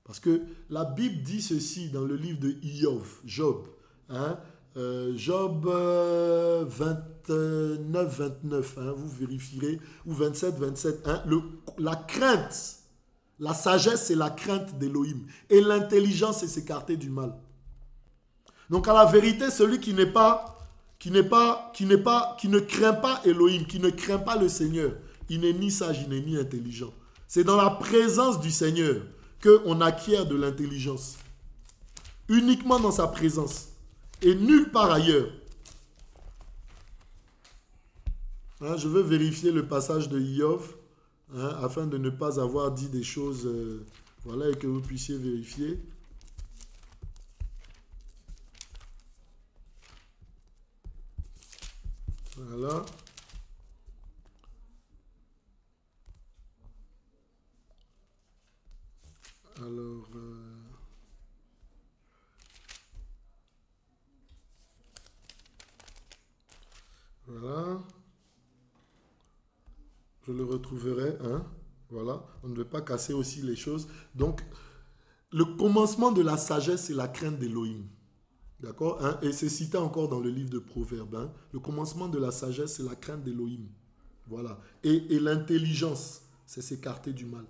Parce que la Bible dit ceci dans le livre de Job, hein, Job 29, 29, hein, vous vérifierez, ou 27, 27, hein, la crainte, la sagesse, c'est la crainte d'Elohim. Et l'intelligence, c'est s'écarter du mal. Donc à la vérité, celui qui ne craint pas Elohim, qui ne craint pas le Seigneur, il n'est ni sage, il n'est ni intelligent. C'est dans la présence du Seigneur qu'on acquiert de l'intelligence. Uniquement dans sa présence. Et nulle part ailleurs. Hein, je veux vérifier le passage de Iov, hein, afin de ne pas avoir dit des choses, voilà, et que vous puissiez vérifier. Voilà. Alors, voilà. Je le retrouverai, hein. Voilà. On ne veut pas casser aussi les choses. Donc, le commencement de la sagesse, c'est la crainte d'Elohim. D'accord, hein? Et c'est cité encore dans le livre de Proverbes. Hein? Le commencement de la sagesse, c'est la crainte d'Elohim. Voilà. Et l'intelligence, c'est s'écarter du mal.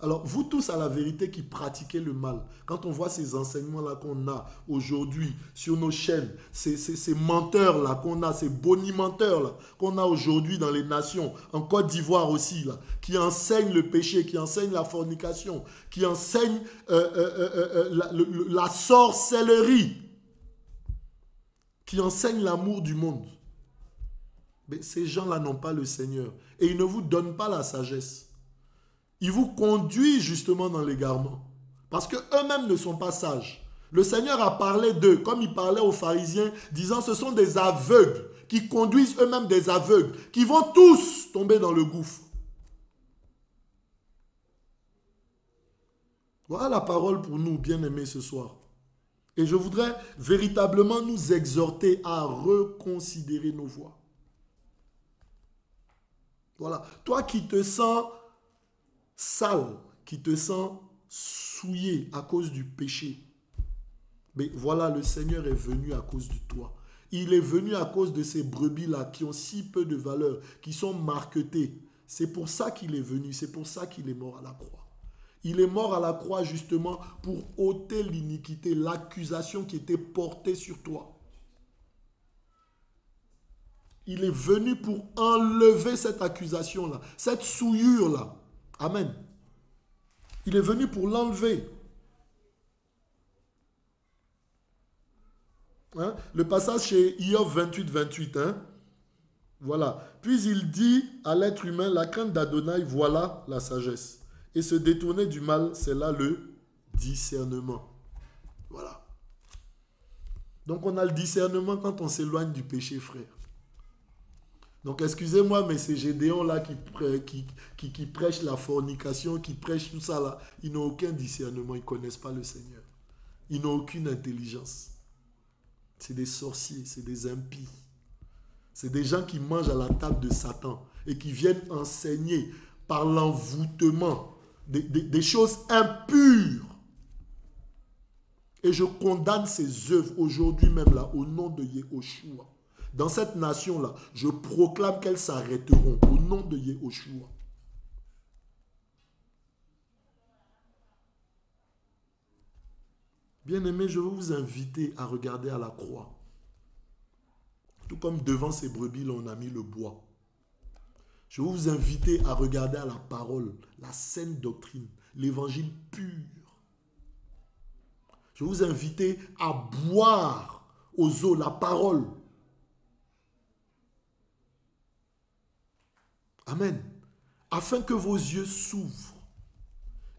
Alors, vous tous, à la vérité, qui pratiquez le mal, quand on voit ces enseignements-là qu'on a aujourd'hui sur nos chaînes, ces menteurs-là qu'on a, ces bonimenteurs-là qu'on a aujourd'hui dans les nations, en Côte d'Ivoire aussi, là, qui enseignent le péché, qui enseignent la fornication, qui enseignent la sorcellerie, qui enseignent l'amour du monde. Mais ces gens-là n'ont pas le Seigneur. Et ils ne vous donnent pas la sagesse. Ils vous conduisent justement dans l'égarement. Parce qu'eux-mêmes ne sont pas sages. Le Seigneur a parlé d'eux, comme il parlait aux pharisiens, disant ce sont des aveugles, qui conduisent eux-mêmes des aveugles, qui vont tous tomber dans le gouffre. Voilà la parole pour nous, bien-aimés, ce soir. Et je voudrais véritablement nous exhorter à reconsidérer nos voies. Voilà. Toi qui te sens sale, qui te sens souillé à cause du péché, mais voilà, le Seigneur est venu à cause de toi. Il est venu à cause de ces brebis-là qui ont si peu de valeur, qui sont marquetées. C'est pour ça qu'il est venu, c'est pour ça qu'il est mort à la croix. Il est mort à la croix justement pour ôter l'iniquité, l'accusation qui était portée sur toi. Il est venu pour enlever cette accusation-là, cette souillure-là. Amen. Il est venu pour l'enlever. Hein? Le passage chez Iov 28, 28. Hein? Voilà. Puis il dit à l'être humain, la crainte d'Adonai, voilà la sagesse. Et se détourner du mal, c'est là le discernement. Voilà. Donc on a le discernement quand on s'éloigne du péché, frère. Donc excusez-moi, mais ces Gédéons-là qui prêchent la fornication, qui prêchent tout ça là, ils n'ont aucun discernement, ils ne connaissent pas le Seigneur. Ils n'ont aucune intelligence. C'est des sorciers, c'est des impies. C'est des gens qui mangent à la table de Satan et qui viennent enseigner par l'envoûtement des choses impures. Et je condamne ces œuvres aujourd'hui même là, au nom de Yehoshua. Dans cette nation-là, je proclame qu'elles s'arrêteront au nom de Yehoshua. Bien-aimés, je veux vous inviter à regarder à la croix. Tout comme devant ces brebis-là, on a mis le bois. Je veux vous inviter à regarder à la parole, la saine doctrine, l'évangile pur. Je veux vous inviter à boire aux eaux la parole. Amen. Afin que vos yeux s'ouvrent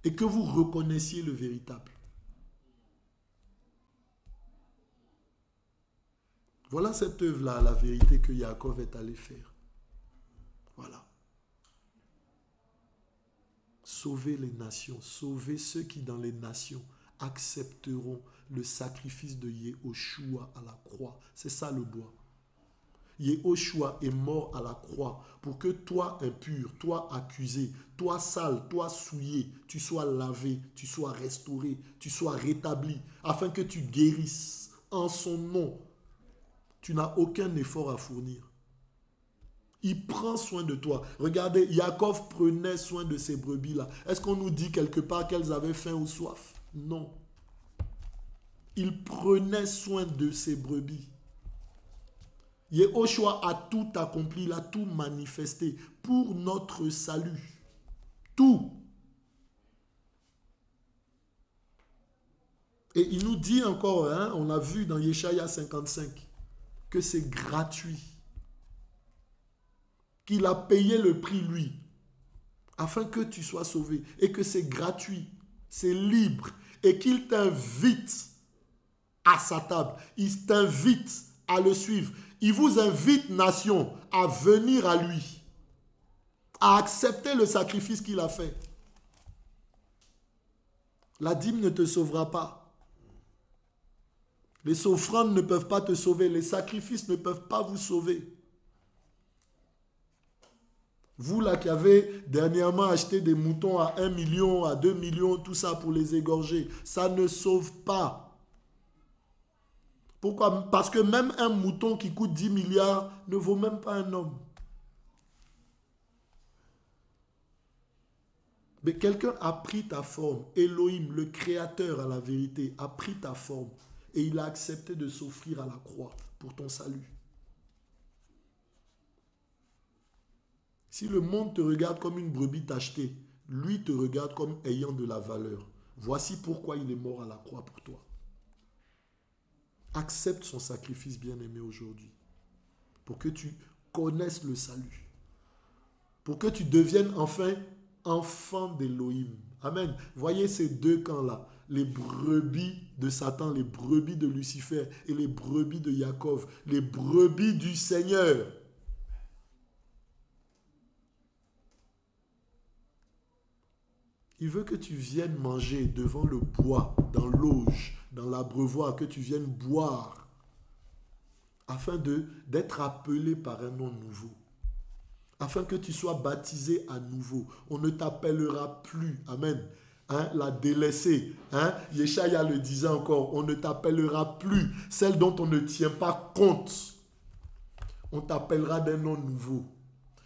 et que vous reconnaissiez le véritable. Voilà cette œuvre-là, la vérité que Jacob est allé faire. Voilà. sauver les nations, sauver ceux qui dans les nations accepteront le sacrifice de Yehoshua à la croix. C'est ça le bois. Yehoshua est mort à la croix pour que toi impur, toi accusé, toi sale, toi souillé, tu sois lavé, tu sois restauré, tu sois rétabli, afin que tu guérisses en son nom. Tu n'as aucun effort à fournir. Il prend soin de toi. Regardez, Jacob prenait soin de ces brebis-là. Est-ce qu'on nous dit quelque part qu'elles avaient faim ou soif? Non. Il prenait soin de ses brebis. Yehoshua a tout accompli, il a tout manifesté pour notre salut. Tout. Et il nous dit encore, on a vu dans Yeshaya 55, que c'est gratuit. Qu'il a payé le prix, lui, afin que tu sois sauvé. Et que c'est gratuit, c'est libre. Et qu'il t'invite à sa table. Il t'invite à le suivre. Il vous invite, nation, à venir à lui, à accepter le sacrifice qu'il a fait. La dîme ne te sauvera pas. Les offrandes ne peuvent pas te sauver. Les sacrifices ne peuvent pas vous sauver. Vous là qui avez dernièrement acheté des moutons à 1 million, à 2 millions, tout ça pour les égorger, ça ne sauve pas. Pourquoi? Parce que même un mouton qui coûte 10 milliards ne vaut même pas un homme. Mais quelqu'un a pris ta forme. Elohim, le créateur à la vérité, a pris ta forme. Et il a accepté de s'offrir à la croix pour ton salut. Si le monde te regarde comme une brebis tachetée, lui te regarde comme ayant de la valeur. Voici pourquoi il est mort à la croix pour toi. Accepte son sacrifice bien-aimé aujourd'hui. Pour que tu connaisses le salut. Pour que tu deviennes enfin enfant d'Elohim. Amen. Voyez ces deux camps-là. Les brebis de Satan, les brebis de Lucifer et les brebis de Jacob. Les brebis du Seigneur. Il veut que tu viennes manger devant le bois, dans l'auge, dans l'abreuvoir, que tu viennes boire, afin d'être appelé par un nom nouveau, afin que tu sois baptisé à nouveau. On ne t'appellera plus, amen, la délaissée. Yeshaya le disait encore, on ne t'appellera plus celle dont on ne tient pas compte. On t'appellera d'un nom nouveau,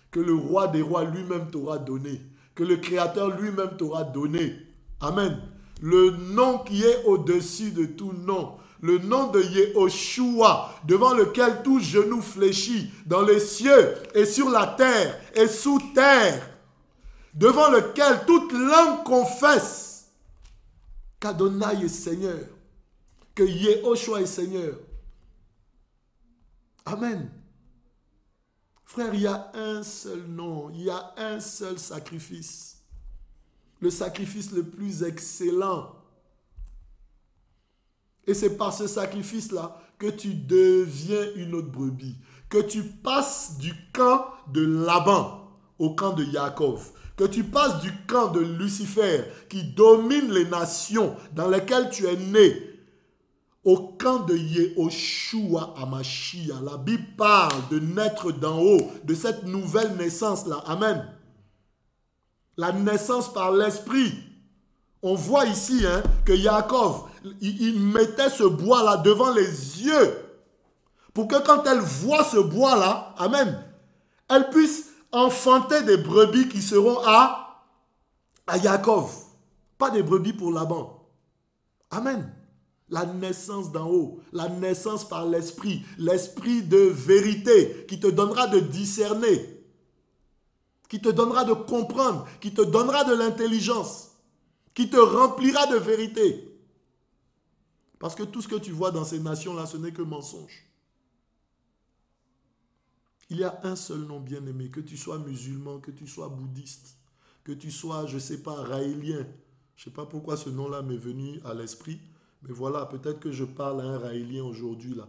que le roi des rois lui-même t'aura donné. Que le Créateur lui-même t'aura donné. Amen. Le nom qui est au-dessus de tout nom. Le nom de Yehoshua, devant lequel tout genou fléchit, dans les cieux et sur la terre et sous terre. Devant lequel toute langue confesse qu'Adonai est Seigneur. Que Yehoshua est Seigneur. Amen. Frère, il y a un seul nom, il y a un seul sacrifice. Le sacrifice le plus excellent. Et c'est par ce sacrifice-là que tu deviens une autre brebis. Que tu passes du camp de Laban au camp de Jacob. Que tu passes du camp de Lucifer qui domine les nations dans lesquelles tu es né. Au camp de Yehoshua Hamashiach. La Bible parle de naître d'en haut, de cette nouvelle naissance-là. Amen. La naissance par l'esprit. On voit ici que Jacob, il mettait ce bois-là devant les yeux. Pour que quand elle voit ce bois-là, amen, elle puisse enfanter des brebis qui seront à Jacob. Pas des brebis pour Laban. Amen. La naissance d'en haut, la naissance par l'esprit, l'esprit de vérité qui te donnera de discerner, qui te donnera de comprendre, qui te donnera de l'intelligence, qui te remplira de vérité. Parce que tout ce que tu vois dans ces nations-là, ce n'est que mensonge. Il y a un seul nom bien-aimé, que tu sois musulman, que tu sois bouddhiste, que tu sois, je ne sais pas, raélien. Je ne sais pas pourquoi ce nom-là m'est venu à l'esprit. Mais voilà, peut-être que je parle à un raélien aujourd'hui là.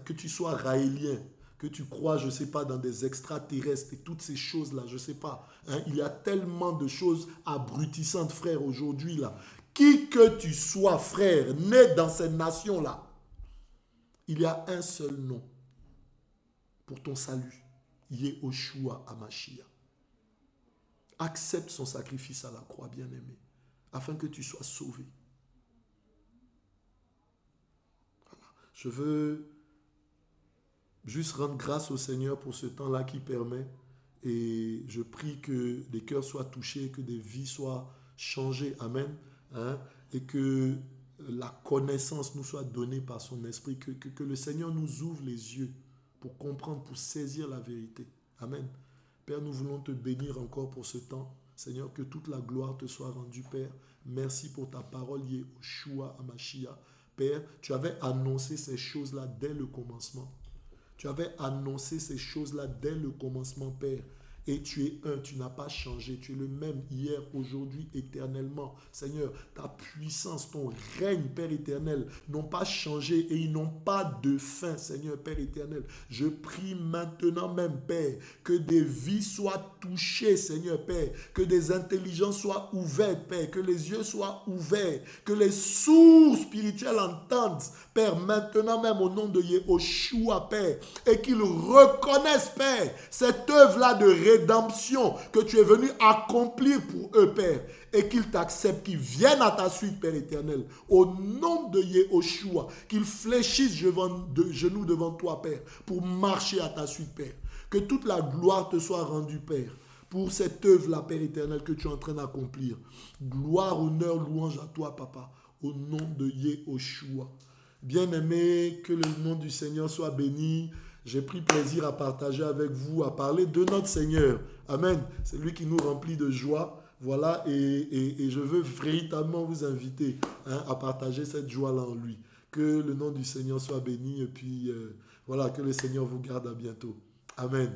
Que tu sois raélien, que tu crois, je ne sais pas, dans des extraterrestres et toutes ces choses-là, je ne sais pas. Hein, il y a tellement de choses abrutissantes, frère, aujourd'hui, là. Qui que tu sois, frère, né dans ces nations-là, il y a un seul nom pour ton salut. Yehoshua Hamashiach. Accepte son sacrifice à la croix, bien-aimé, afin que tu sois sauvé. Voilà. Je veux juste rendre grâce au Seigneur pour ce temps-là qui permet. Et je prie que des cœurs soient touchés, que des vies soient changées. Amen. Hein? Et que la connaissance nous soit donnée par son esprit. Que le Seigneur nous ouvre les yeux pour comprendre, pour saisir la vérité. Amen. Père, nous voulons te bénir encore pour ce temps. Seigneur, que toute la gloire te soit rendue, Père. Merci pour ta parole, Yehoshua Hamashiach. Père, tu avais annoncé ces choses-là dès le commencement. Tu avais annoncé ces choses-là dès le commencement, Père. Et tu es un, tu n'as pas changé. Tu es le même hier, aujourd'hui, éternellement. Seigneur, ta puissance, ton règne, Père éternel, n'ont pas changé et ils n'ont pas de fin, Seigneur, Père éternel. Je prie maintenant même, Père, que des vies soient touchées, Seigneur, Père. Que des intelligences soient ouvertes, Père. Que les yeux soient ouverts. Que les sourds spirituels entendent, Père, maintenant même au nom de Yehoshua, Père. Et qu'ils reconnaissent, Père, cette œuvre-là de rédemption que tu es venu accomplir pour eux, Père, et qu'ils t'acceptent, qu'ils viennent à ta suite, Père éternel, au nom de Yehoshua, qu'ils fléchissent genoux devant toi, Père, pour marcher à ta suite, Père. Que toute la gloire te soit rendue, Père, pour cette œuvre-là, Père éternel, que tu es en train d'accomplir. Gloire, honneur, louange à toi, Papa, au nom de Yehoshua. Bien-aimé, que le nom du Seigneur soit béni. J'ai pris plaisir à partager avec vous, à parler de notre Seigneur. Amen. C'est lui qui nous remplit de joie. Voilà, et je veux véritablement vous inviter à partager cette joie-là en lui. Que le nom du Seigneur soit béni et puis voilà, que le Seigneur vous garde à bientôt. Amen.